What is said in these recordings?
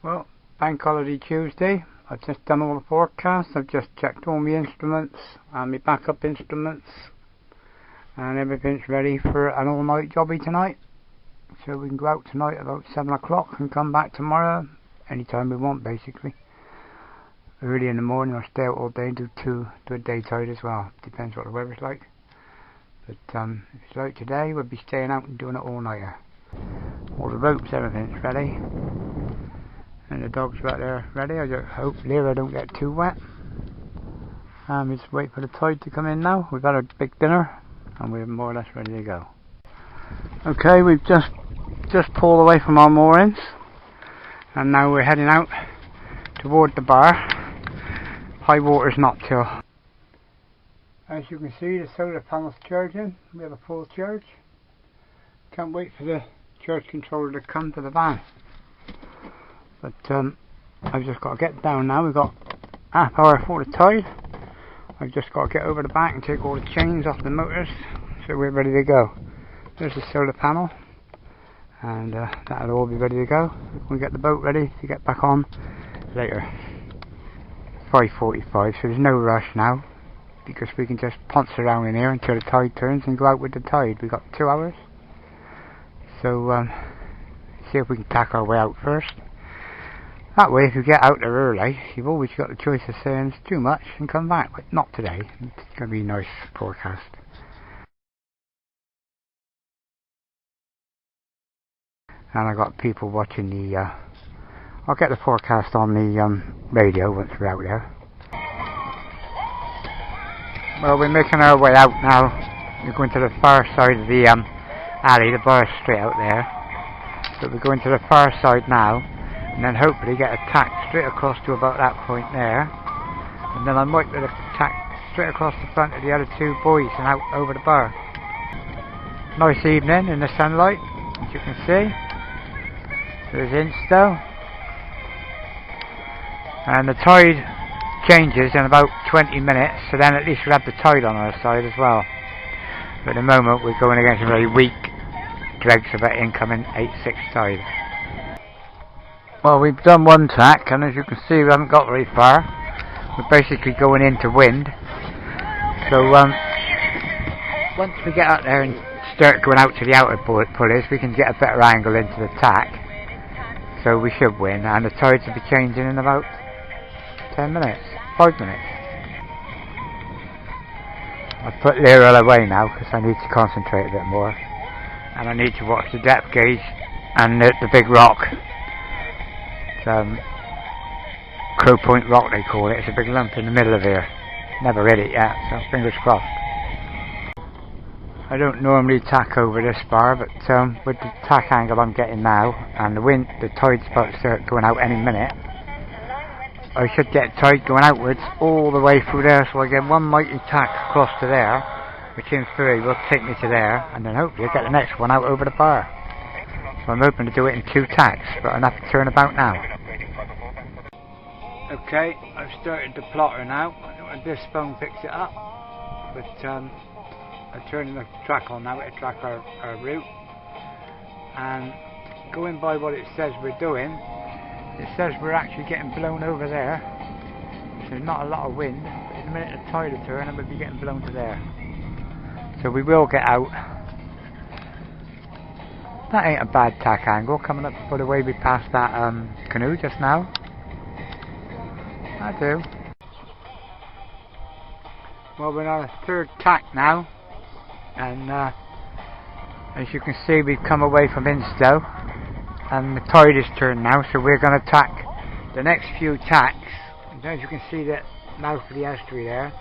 Well, Bank Holiday Tuesday. I've just done all the forecasts. I've just checked all my instruments and my backup instruments, and everything's ready for an all-night jobby tonight. So we can go out tonight about 7 o'clock and come back tomorrow anytime we want, basically. Early in the morning, or stay out all day and do a day tide as well. Depends what the weather's like. But if it's like today, we'll be staying out and doing it all nighter. All the ropes, everything's ready. And the dog's back there ready. I just hope Lyra don't get too wet. We just wait for the tide to come in now. We've had a big dinner and we're more or less ready to go. Okay, we've just pulled away from our moorings and now we're heading out toward the bar. High water's not till. As you can see, the solar panel's charging. We have a full charge. Can't wait for the charge controller to come to the van. But I've just got to get down now. We've got half hour for the tide. I've just got to get over the back and take all the chains off the motors, so we're ready to go. There's the solar panel, and that'll all be ready to go. We'll get the boat ready to get back on later. 5:45, so there's no rush now, because we can just ponce around in here until the tide turns and go out with the tide. We've got 2 hours, so see if we can tack our way out first. That way, if you get out there early, you've always got the choice of saying it's too much and come back. But not today. It's going to be a nice forecast. And I got people watching the. I'll get the forecast on the radio once we're out there. Well, we're making our way out now. We're going to the far side of the alley. The bar's straight out there. So we're going to the far side now. And then hopefully get a tack straight across to about that point there, and then I might be able to tack straight across the front of the other 2 buoys and out over the bar. Nice evening in the sunlight, as you can see. There's Insto, and the tide changes in about 20 minutes, so then at least we'll have the tide on our side as well. But at the moment we're going against a very weak dregs of an incoming 8-6 tide. Well, we've done 1 tack, and as you can see, we haven't got very far. We're basically going into wind. So once we get out there and start going out to the outer pulleys, we can get a better angle into the tack. So we should win, and the tides will be changing in about 10 minutes, 5 minutes. I've put Lyra away now because I need to concentrate a bit more, and I need to watch the depth gauge and the big rock. Crow Point Rock they call it. It's a big lump in the middle of here. Never hit it yet, so fingers crossed. I don't normally tack over this bar, but with the tack angle I'm getting now, and the tide's about to start going out any minute, I should get tide going outwards all the way through there, so I get 1 mighty tack across to there, which in theory will take me to there, and then hopefully I'll get the next one out over the bar. So I'm hoping to do it in 2 tacks, but I'll have to turn about now. Okay, I've started the plotter now. I don't know if this phone picks it up, but I'm turning the track on now to track our route. And going by what it says we're doing, it says we're actually getting blown over there. So not a lot of wind, but in a minute the tide will turn and we'll be getting blown to there. So we will get out. That ain't a bad tack angle, coming up for the way we passed that canoe just now. I do. Well, we're on our 3rd tack now, and as you can see, we've come away from Insto, and the tide is turned now, so we're going to tack the next few tacks. And as you can see, that mouth of the estuary there,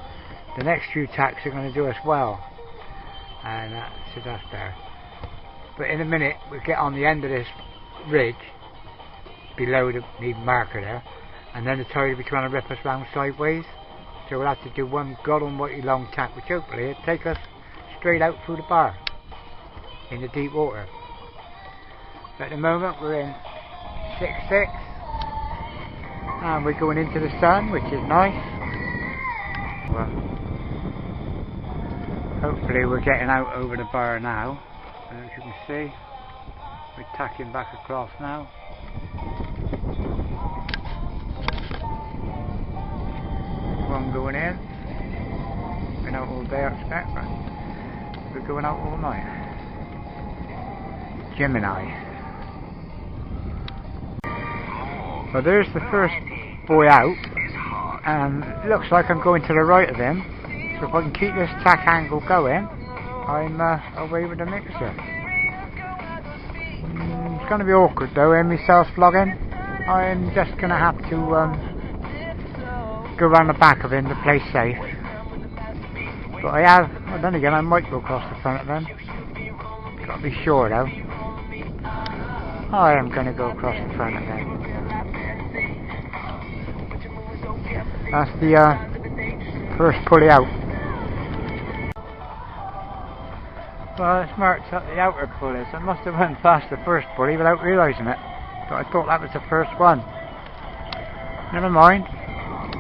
the next few tacks are going to do us well, and so that's there. But in a minute we'll get on the end of this ridge below the marker there, and then the tide will be trying to rip us round sideways, so we'll have to do 1 god almighty long tack, which hopefully will take us straight out through the bar in the deep water. But at the moment we're in 6-6 and we're going into the sun, which is nice. Well, hopefully we're getting out over the bar now. And as you can see, we're tacking back across now. sun going in. Been out all day, I expect, but we're going out all night. Gemini. Well, there's the first boy out, and it looks like I'm going to the right of him. So if I can keep this tack angle going, I'm away with the mixer. It's going to be awkward though, in myself vlogging. I'm just going to have to go around the back of him to play safe. But well, then again, I might go across the front of him. Got to be sure though. I am going to go across the front of him. That's the first pulley out. Well, it's marked up the outer pulley, so I must have went past the first pulley without realising it. But I thought that was the first one. Never mind.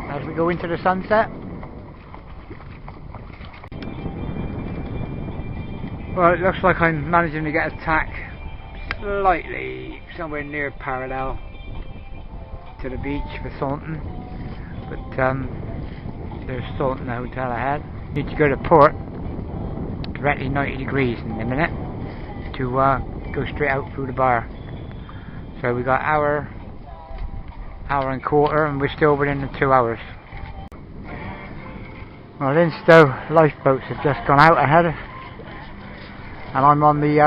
As we go into the sunset. Well, it looks like I'm managing to get a tack slightly somewhere near parallel to the beach for Thornton. But there's Thornton Hotel ahead. Need to go to port directly 90 degrees in a minute to go straight out through the bar. So we got hour and quarter, and we're still within the 2 hours. Well, Instow lifeboats have just gone out ahead, and I'm on the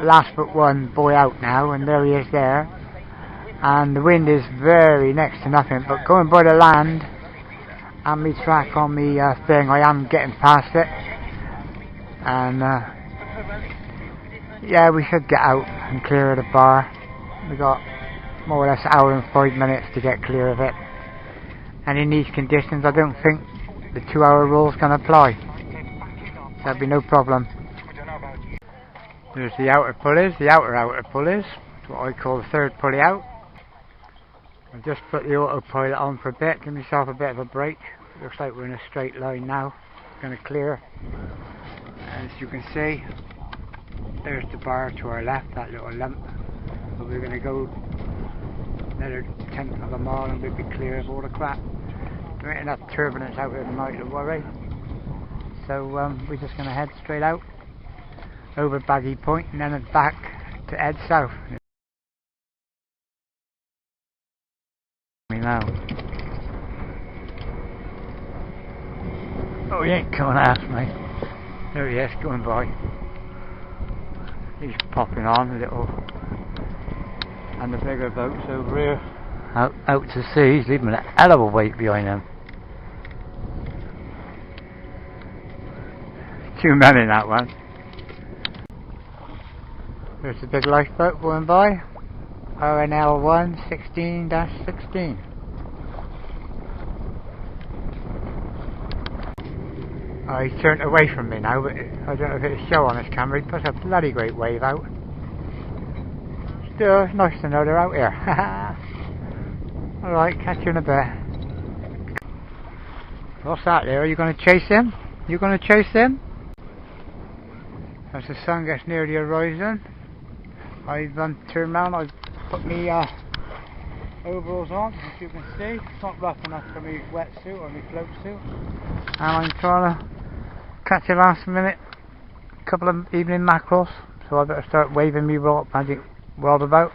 last but one boy out now, and there he is there. And the wind is very next to nothing, but going by the land and me track on the thing, I am getting past it. And yeah, we should get out and clear of the bar. We got more or less an hour and 5 minutes to get clear of it. And in these conditions, I don't think the 2 hour rule is going to apply. There'll be no problem. There's the outer pulleys, the outer pulleys. That's what I call the third pulley out. I've just put the autopilot on for a bit, give myself a bit of a break. Looks like we're in a straight line now. Going to clear. As you can see, there's the bar to our left, that little lump. But we're going to go another 10th of a mile and we'll be clear of all the crap. There ain't enough turbulence out here tonight to worry. So we're just going to head straight out over Baggy Point and then back to head south. Now. Oh, he ain't coming after me. There he is, going by. He's popping on a little. And the bigger boats over here out to sea. He's leaving a hell of a weight behind him. Too many in that one. There's the big lifeboat going by. ONL 116-16. Oh, he's turned away from me now, but I don't know if it'll show on this camera. He puts a bloody great wave out. Still, it's nice to know they're out here. Alright, catch you in a bit. What's that there? Are you going to chase him? You going to chase him? As the sun gets near the horizon, I've turned round, I've put me overalls on, as you can see. It's not rough enough for me wetsuit or my float suit. And I'm trying to catch a last minute couple of evening mackerels, so I better start waving me magic rod about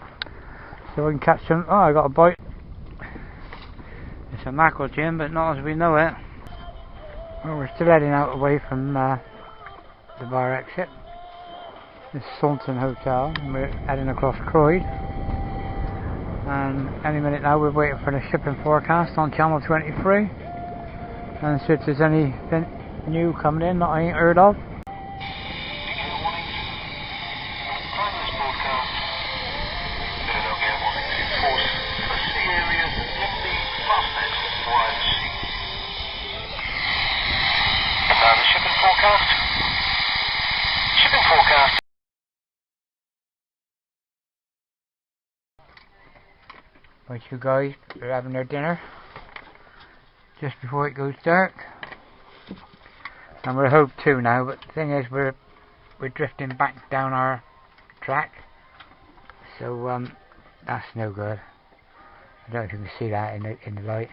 so I can catch them. Oh, I got a bite. It's a mackerel, Jim, but not as we know it. Well, we're still heading out away from the bar exit. This is Thornton Hotel, and we're heading across Croyd. And any minute now we're waiting for the shipping forecast on channel 23. And see if there's anything new coming in that I ain't heard of. Shipping forecast. Right, you guys are having their dinner just before it goes dark, and we're hove to now. But the thing is, we're drifting back down our track, so that's no good. I don't know if you can see that in the light.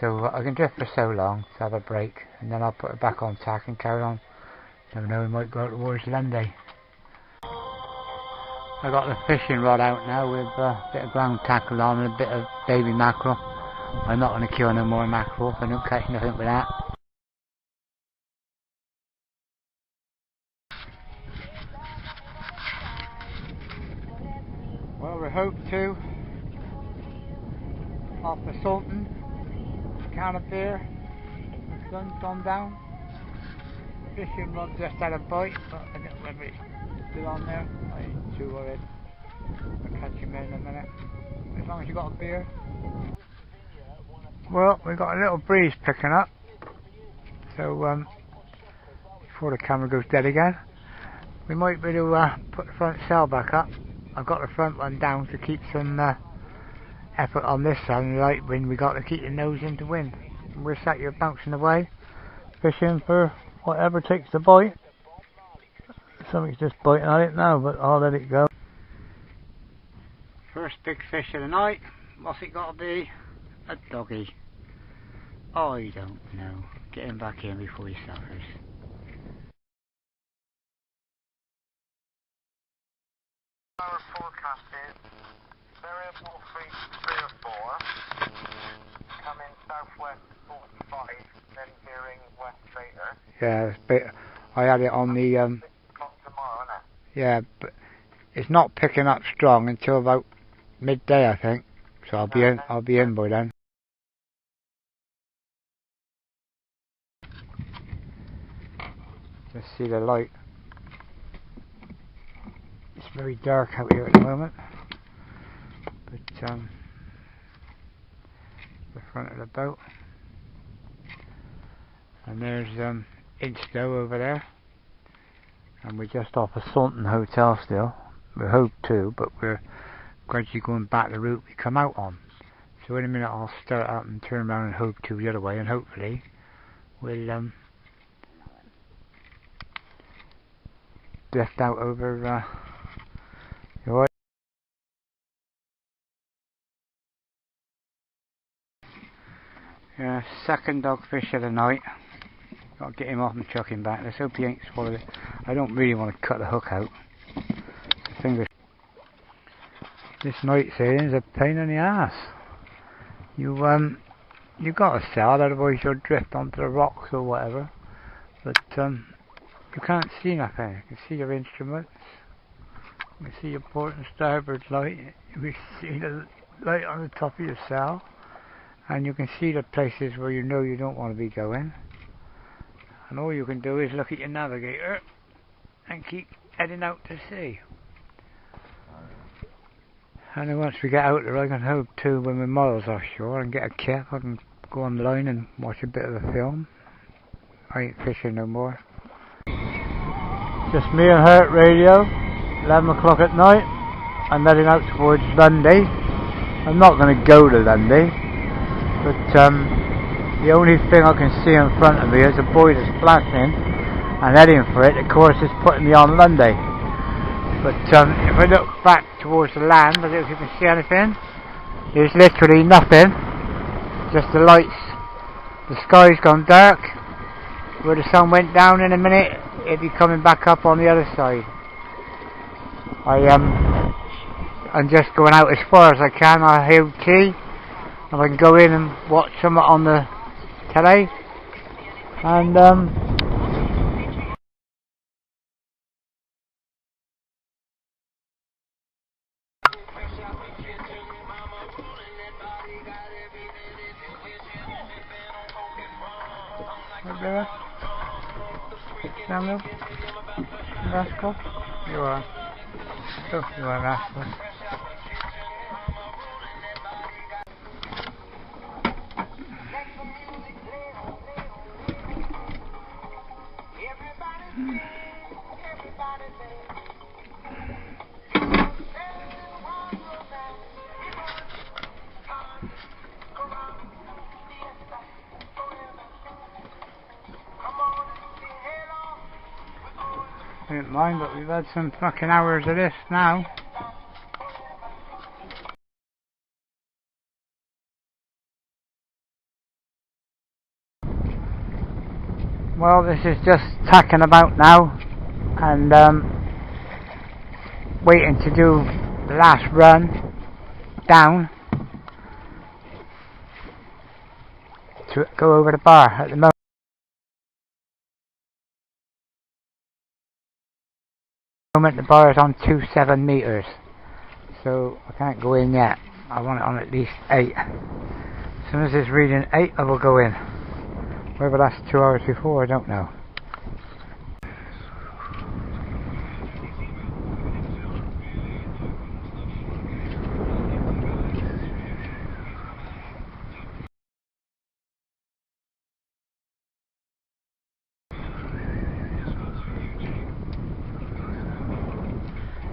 So I can drift for so long to have a break, and then I'll put it back on tack and carry on. Never know, we might go out towards Lundy. I got the fishing rod out now with a bit of ground tackle on and a bit of baby mackerel. I'm not going to kill no more mackerel, I don't catch nothing with that. Well, we hope to. Off the Sultan, can of beer, the sun's gone down. Fishing rod just had a bite, but I don't know whether it's still on there. I ain't too worried. I'll catch him in a minute. As long as you got a beer. Well, we got a little breeze picking up. So before the camera goes dead again, we might be able to put the front sail back up. I've got the front one down to keep some effort on this side, and the light wind we got to keep the nose into wind. And we're sat here bouncing away, fishing for whatever takes the bite. Something's just biting at it now, but I'll let it go. First big fish of the night. What's it got to be? A doggy. I don't know. Get him back in before he suffers. Our forecast is variable 3 or 4, coming southwest 45, then veering west later. Yeah, but I had it on the 6 o'clock tomorrow, isn't it? yeah, but it's not picking up strong until about midday, I think. So I'll be in by then. Just see the light. It's very dark out here at the moment, but the front of the boat, and there's Instow over there, and we're just off a Sultan hotel still. We hope to, but we're gradually going back the route we come out on. So in a minute I'll start out and turn around and hope to the other way, and hopefully we'll drift out over yeah, second dogfish of the night. Got to get him off and chuck him back. Let's hope he ain't swallowed it. I don't really want to cut the hook out. This night sailing is a pain in the ass. You got to sail, otherwise you'll drift onto the rocks or whatever. But you can't see nothing. You can see your instruments. You can see your port and starboard light. You can see the light on the top of your sail. And you can see the places where you know you don't want to be going. And all you can do is look at your navigator and keep heading out to sea. And then once we get out there, I can hope to, when we're miles offshore and get a kip, I can go online and watch a bit of a film. I ain't fishing no more. Just me and her at radio, 11 o'clock at night. I'm heading out towards Lundy. I'm not going to go to Lundy, but the only thing I can see in front of me is a boy that's splashing and heading for it. Of course, it's putting me on Lundy. But if I look back towards the land, I don't know if you can see anything. There's literally nothing, just the lights. The sky's gone dark. Where the sun went down in a minute, it'll be coming back up on the other side. I'm just going out as far as I can. I hear tea, and I can go in and watch some on the telly, and Samuel, rascal, you are. Oh, you are a rascal. I didn't mind, but we've had some fucking hours of this now. Well, this is just tacking about now, and waiting to do the last run down to go over the bar. At the moment the bar is on 27 meters, so I can't go in yet. I want it on at least 8. As soon as it's reading 8 I will go in. Whether that's 2 hours before, I don't know.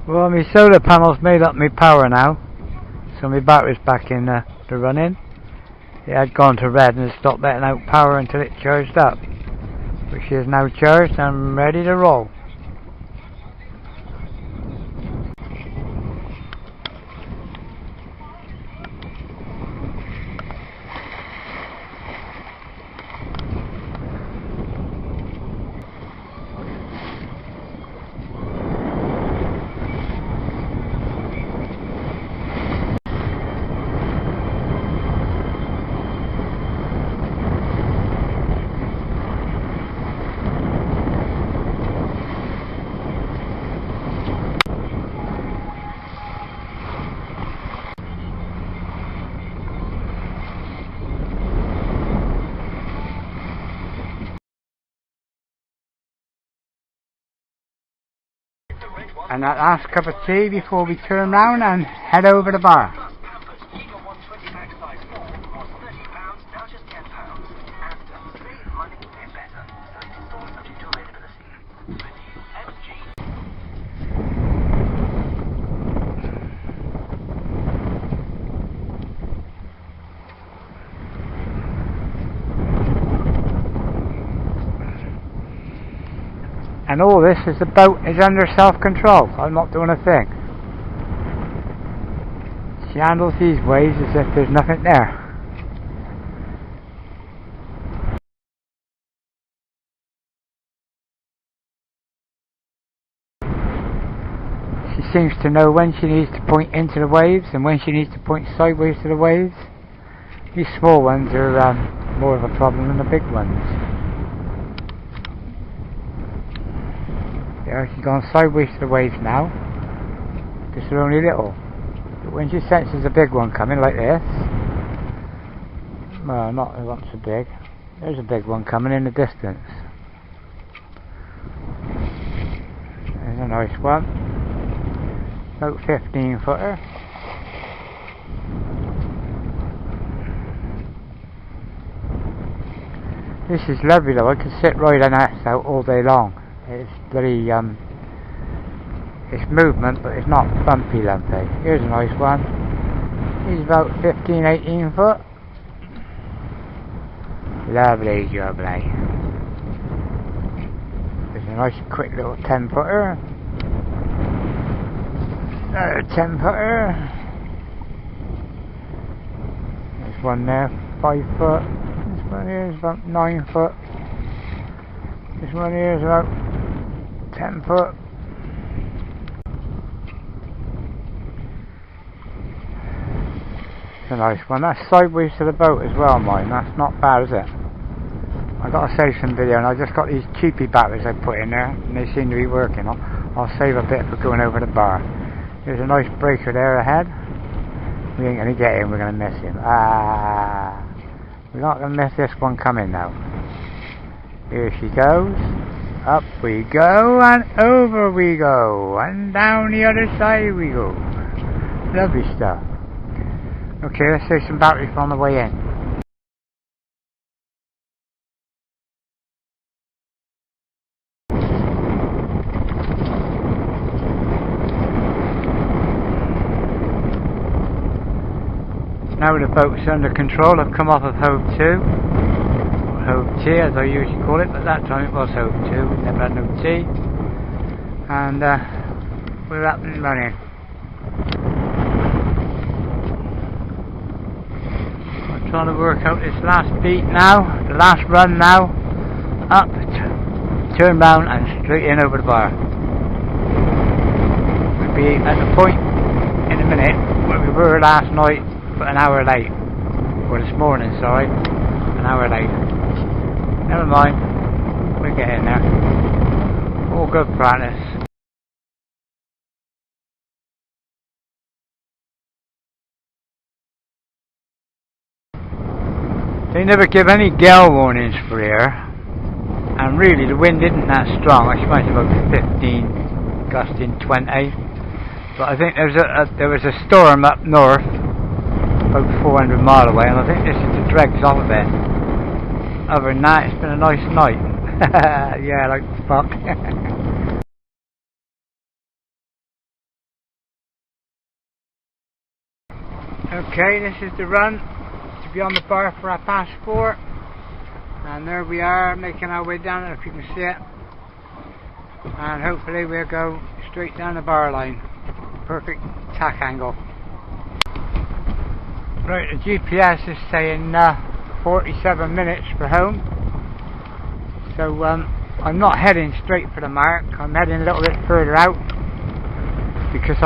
Well, my solar panel's made up my power now, so my battery's back in the running. It had gone to red and it stopped letting out power until it charged up, which is now charged and ready to roll. And that last cup of tea before we turn round and head over the bar. And all this is the boat is under self-control. I'm not doing a thing. She handles these waves as if there's nothing there. She seems to know when she needs to point into the waves and when she needs to point sideways to the waves. These small ones are more of a problem than the big ones. Yeah, she's gone sideways to the waves now, because they're only little. But when she senses a big one coming like this, well, not so big. There's a big one coming in the distance. There's a nice one, about 15 footer. This is lovely though. I could sit riding that out all day long. It's very, it's movement, but it's not bumpy lumpy. Here's a nice one. He's about 15-18 foot. Lovely jubbly. There's a nice quick little 10 footer. Another 10 footer. There's one there, 5 foot. This one here is about 9 foot. This one here is about 10 foot. It's a nice one. That's sideways to the boat as well, mine. That's not bad, is it? I got to save some video, and I just got these cheapy batteries I put in there, and they seem to be working. I'll save a bit for going over the bar. There's a nice breaker there ahead. We ain't going to get him. We're going to miss him. We're not going to miss this one coming now. Here she goes. Up we go, and over we go, and down the other side we go. Lovely stuff. Okay, let's save some battery for on the way in. Now the boat's under control. I've come off of Hove 2. Hove T as I usually call it, but that time it was Hove 2, we never had no T, and we're up and running. I'm trying to work out this last beat now, the last run now, up turn round and straight in over the bar. We'll be at the point in a minute where we were last night, but an hour late. Or this morning, sorry. An hour late. Never mind. We're getting there. All good practice. They never give any gale warnings for here, and really the wind isn't that strong. I suppose about 15, gusting 20. But I think there was a storm up north, about 400 miles away, and I think this is the dregs off of it. Other than that, it's been a nice night. Yeah, like fuck. Okay, this is the run to be on the bar for our passport, and there we are making our way down, if you can see it, and hopefully we'll go straight down the bar line. Perfect tack angle. Right, the GPS is saying 47 minutes for home, so I'm not heading straight for the mark. I'm heading a little bit further out because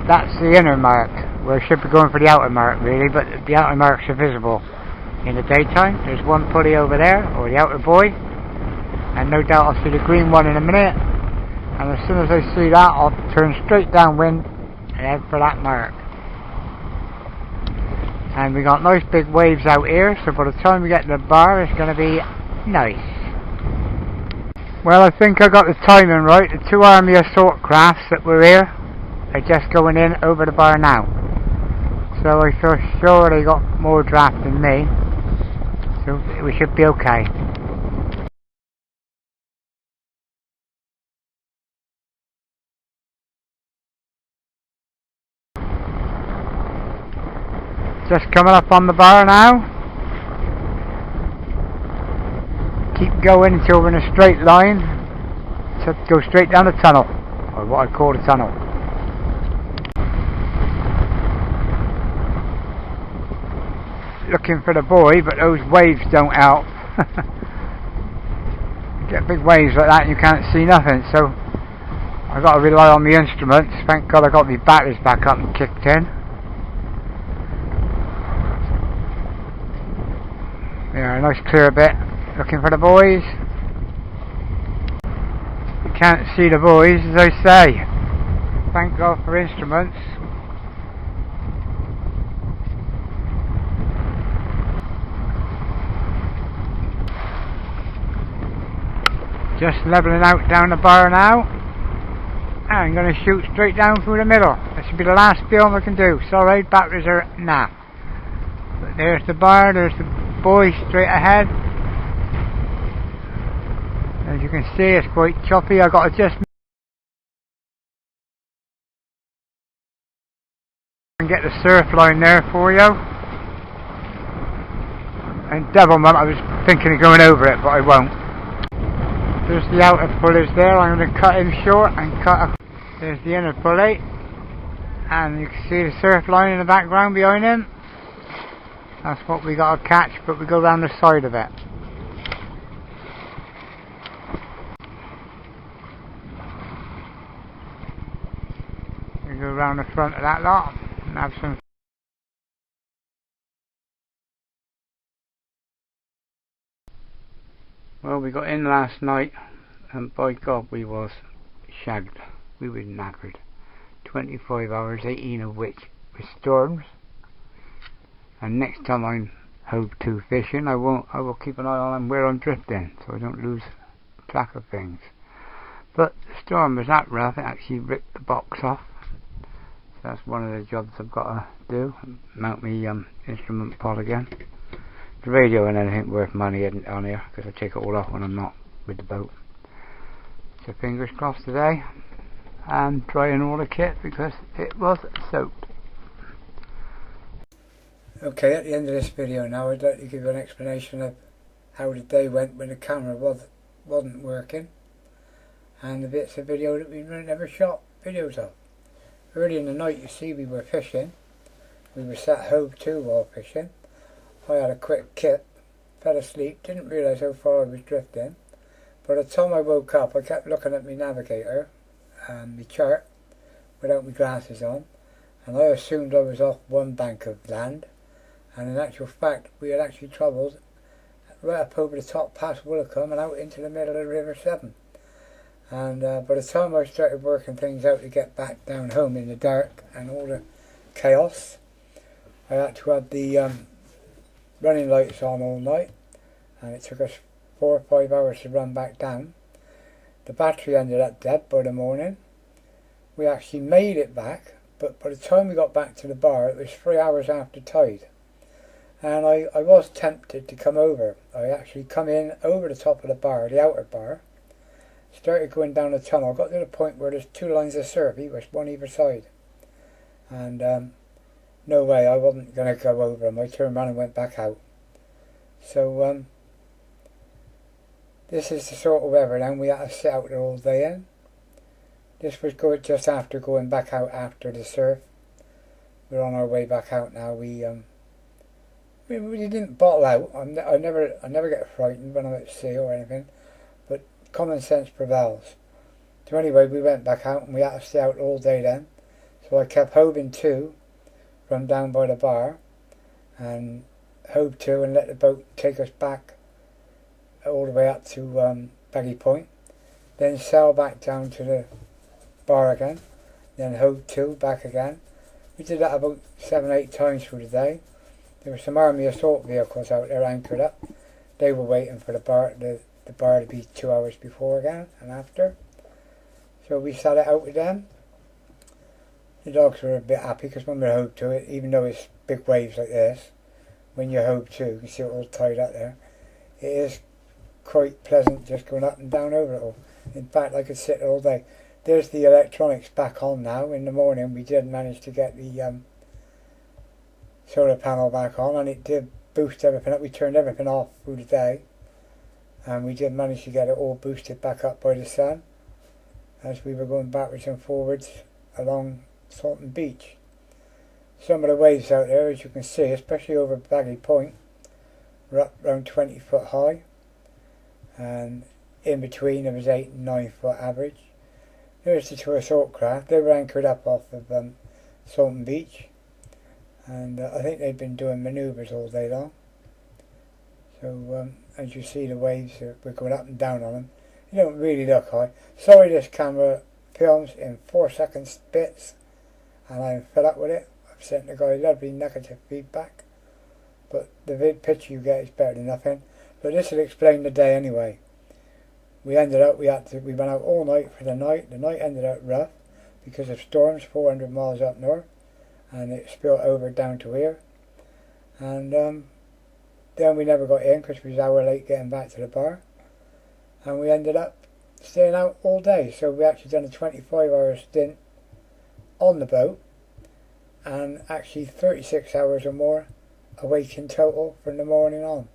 that's the inner mark, where I should be going for the outer mark really, but the outer marks are visible in the daytime. There's one pulley over there, or the outer buoy, and no doubt I'll see the green one in a minute, and as soon as I see that I'll turn straight downwind and head for that mark. And we got nice big waves out here, so by the time we get to the bar it's going to be nice. Well, I think I got the timing right. The two army assault crafts that were here are just going in over the bar now, so I feel sure they got more draft than me, so we should be okay. Just coming up on the bar now. Keep going until we're in a straight line, so go straight down the tunnel, or what I call the tunnel. Looking for the buoy, but those waves don't help. Get big waves like that and you can't see nothing, so I've got to rely on the instruments. Thank God I got my batteries back up and kicked in. Yeah, a nice clear bit. Looking for the buoys. You can't see the buoys, as I say. Thank God for instruments. Just levelling out down the bar now. I'm going to shoot straight down through the middle. This will be the last film I can do. Sorry, batteries are nah. But there's the bar, there's the buoy straight ahead. As you can see, it's quite choppy. I've got to just and get the surf line there for you. And devilment, I was thinking of going over it, but I won't. There's the outer pulleys there. I'm going to cut him short and there's the inner pulley, and you can see the surf line in the background behind him. That's what we got to catch, but we go down the side of it. We go around the front of that lot and have some. Well, we got in last night, and by God we was shagged. We were knackered. 25 hours, 18 of which were storms. And next time I'm hove to fishing, I will keep an eye on where I'm drifting, so I don't lose track of things. But the storm was that rough, it actually ripped the box off. So that's one of the jobs I've got to do. Mount me instrument pod again. The radio and anything worth money isn't on here, because I take it all off when I'm not with the boat. So fingers crossed today, and drying all the kit because it was soaked. Okay, at the end of this video now, I'd like to give you an explanation of how the day went when the camera wasn't working, and the bits of video that we never shot videos of. Early in the night, you see, we were fishing. We were sat hove to while fishing. I had a quick kip, fell asleep, didn't realise how far I was drifting, By the time I woke up, I kept looking at my navigator and my chart without my glasses on, and I assumed I was off one bank of land, and in actual fact we had actually travelled right up over the top past Willicombe and out into the middle of the River Severn. And by the time I started working things out to get back down home in the dark and all the chaos, I had to have the running lights on all night, and it took us 4 or 5 hours to run back down. The battery ended up dead by the morning. We actually made it back, but by the time we got back to the bar it was 3 hours after tide. And I was tempted to come over. I actually come in over the top of the bar, the outer bar, started going down the tunnel, got to the point where there's 2 lines of surf, one either side. And no way, I wasn't going to go over them. I turned around and went back out. So this is the sort of weather then we had to sit out there all day in. This was good just after going back out after the surf. We're on our way back out now. We didn't bottle out. I never get frightened when I'm at sea or anything, but common sense prevails. So anyway, we went back out and we had to stay out all day then. So I kept hoving to from down by the bar, and hove to and let the boat take us back all the way up to Baggy Point. Then sail back down to the bar again. Then hove to back again. We did that about 7 or 8 times through the day. There were some army assault vehicles out there anchored up. They were waiting for the bar to be 2 hours before again and after. So we sat it out with them. The dogs were a bit happy because when we hove to it, even though it's big waves like this, when you hove to, you can see it all tied up there. It is quite pleasant just going up and down over it all. In fact, I could sit there all day. There's the electronics back on now. In the morning we did manage to get the solar panel back on, and it did boost everything up. We turned everything off through the day, and we did manage to get it all boosted back up by the sun as we were going backwards and forwards along Salton Beach. Some of the waves out there, as you can see, especially over Baggy Point, were up around 20 foot high, and in between there was 8 and 9 foot average. There's the 2 assault craft. They were anchored up off of Salton Beach, and I think they've been doing manoeuvres all day long. So as you see, the waves we're going up and down on them. They don't really look high. Sorry, this camera films in 4-second bits, and I'm fed up with it. I've sent the guy lovely negative feedback, but the picture you get is better than nothing. But this will explain the day anyway. We ended up, we went out all night for the night. The night ended up rough because of storms 400 miles up north, and it spilled over down to here. And then we never got in because we was an hour late getting back to the bar, and we ended up staying out all day. So we actually done a 25-hour stint on the boat, and actually 36 hours or more awake in total from the morning on.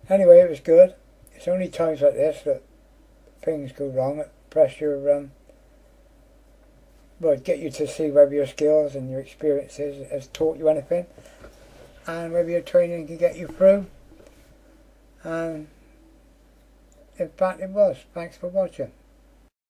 Anyway, it was good. It's only times like this that things go wrong. Pressure well, get you to see whether your skills and your experiences has taught you anything, and whether your training can get you through. And in fact it was. Thanks for watching.